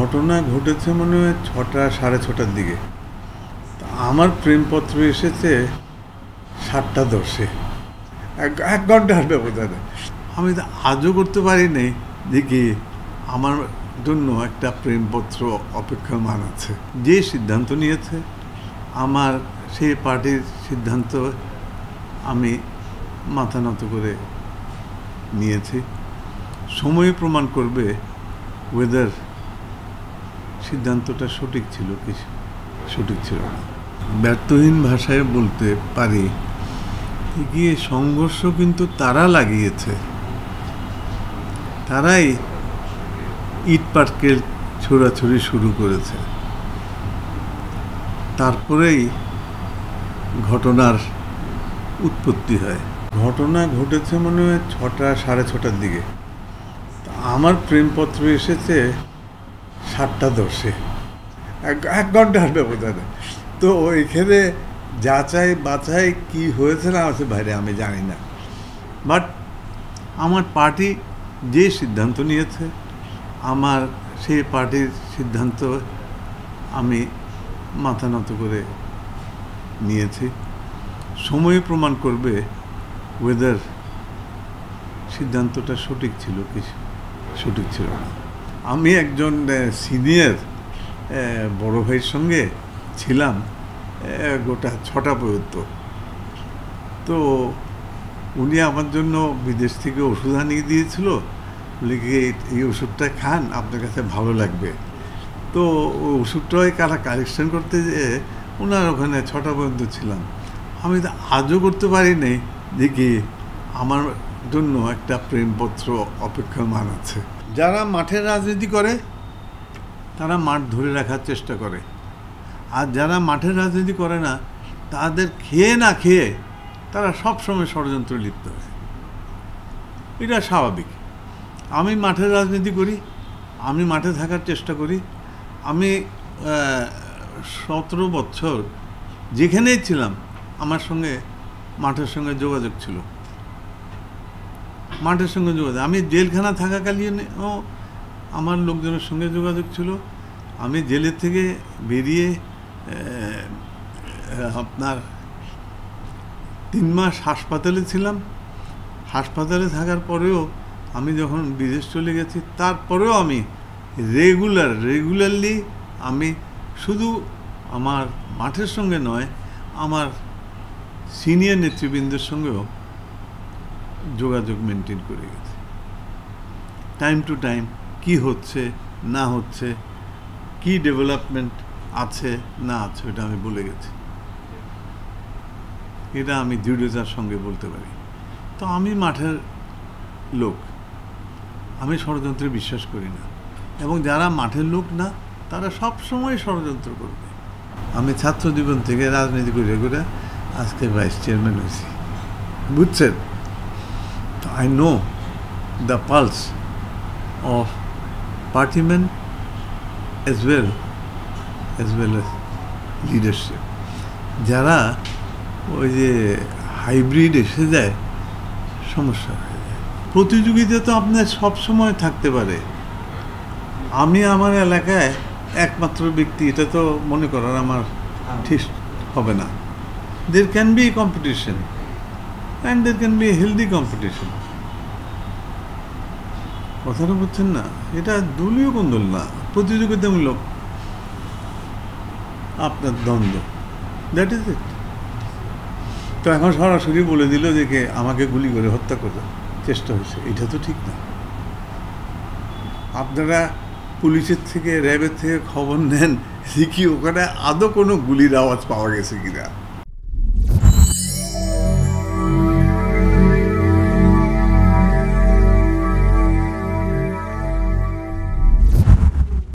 ঘটনা ঘটেছে মনে হয় 6টা সাড়ে 6টার দিকে। আমার প্রেমপত্র এসেছে 7টা 10-এ, এক ঘন্টার ব্যবধানে। আমি তো আজও করতে পারি নাই যে কি আমার জন্য একটা প্রেমপত্র অপেক্ষমান আছে। যে সিদ্ধান্ত নিয়েছে আমার সেই পার্টির সিদ্ধান্ত আমি মাথা নত করে নিয়েছি। সময় প্রমাণ করবে ওয়েদার সিদ্ধান্তটা সঠিক ছিল কি সঠিক ছিল না। ব্যর্থহীন ভাষায় বলতে পারি গিয়ে সংঘর্ষ কিন্তু তারা লাগিয়েছে, তারাই ইট পাটকেল ছোড়াছুড়ি শুরু করেছে। তারপরেই ঘটনার উৎপত্তি হয়। ঘটনা ঘটেছে মনে হয় 6টা সাড়ে 6টার দিকে। আমার প্রেমপত্র এসেছে 7টা 10-এ, এক ঘন্টার ব্যবধানে। তো ওইখানে যাচাই বাছাই কি হয়েছে না হয়েছে বাইরে আমি জানি না, বাট আমার পার্টি যে সিদ্ধান্ত নিয়েছে আমার সেই পার্টির সিদ্ধান্ত আমি মাথা নত করে নিয়েছি। সময় প্রমাণ করবে ওয়েদার সিদ্ধান্তটা সঠিক ছিল কি সঠিক ছিল না। আমি একজন সিনিয়র বড় ভাইয়ের সঙ্গে ছিলাম গোটা 6টা পর্যন্ত। তো উনি আমার জন্য বিদেশ থেকে ওষুধ আনিয়ে দিয়েছিল, বলে কি এই ওষুধটা খান, আপনার কাছে ভালো লাগবে। তো ওই ওষুধটাই কালেকশন করতে যেয়ে ওনার ওখানে 6টা পর্যন্ত ছিলাম। আমি তো আজও করতে পারি নাই যে কি আমার জন্য একটা প্রেমপত্র অপেক্ষমান আছে। যারা মাঠের রাজনীতি করে তারা মাঠ ধরে রাখার চেষ্টা করে, আর যারা মাঠের রাজনীতি করে না তাদের খেয়ে না খেয়ে তারা সবসময় ষড়যন্ত্র লিপ্ত হয়। এটা স্বাভাবিক। আমি মাঠের রাজনীতি করি, আমি মাঠে থাকার চেষ্টা করি। আমি 17 বছর যেখানেই ছিলাম আমার সঙ্গে মাঠের সঙ্গে যোগাযোগ ছিল, মাঠের সঙ্গে যোগাযোগ। আমি জেলখানা থাকাকালীনও আমার লোকজনের সঙ্গে যোগাযোগ ছিল। আমি জেলের থেকে বেরিয়ে আপনার 3 মাস হাসপাতালে ছিলাম। হাসপাতালে থাকার পরেও আমি যখন বিদেশ চলে গেছি তারপরেও আমি রেগুলারলি আমি শুধু আমার মাঠের সঙ্গে নয়, আমার সিনিয়র নেতৃবৃন্দের সঙ্গেও যোগাযোগ মেনটেন করে গেছি। টাইম টু টাইম কি হচ্ছে না হচ্ছে, কি ডেভেলপমেন্ট আছে না আছে, এটা আমি বলে গেছি। এটা আমি দৃঢ়তার সঙ্গে বলতে পারি। তো আমি মাঠের লোক, আমি ষড়যন্ত্রে বিশ্বাস করি না, এবং যারা মাঠের লোক না তারা সব সময় ষড়যন্ত্র করবে। আমি ছাত্র জীবন থেকে রাজনীতি করে করে আজকে ভাইস চেয়ারম্যান হয়েছি, বুঝছেন? তো I know the pulse of party man as well as leadership. যারা ওই যে হাইব্রিড এসে যায় সমস্যা হয়ে যায়। প্রতিযোগিতা তো আপনার সবসময় থাকতে পারে। আমি আমার এলাকায় একমাত্র ব্যক্তি এটা তো মনে করার আমার ঠিক হবে না। They can be competition and they can be healthy competition. কথাটা বুঝছেন না? এটা দলীয় কোন্দল না, প্রতিযোগিতামূলক আপনার দ্বন্দ্ব, দ্যাট ইজ ইট। তো এখন সরাসরি বলে দিল যে কে আমাকে গুলি করে হত্যা করার চেষ্টা হয়েছে, এটা তো ঠিক না। আপনারা পুলিশের থেকে র্যাবের থেকে খবর নেন যে কি ওখানে আদৌ কোনো গুলির আওয়াজ পাওয়া গেছে কিনা।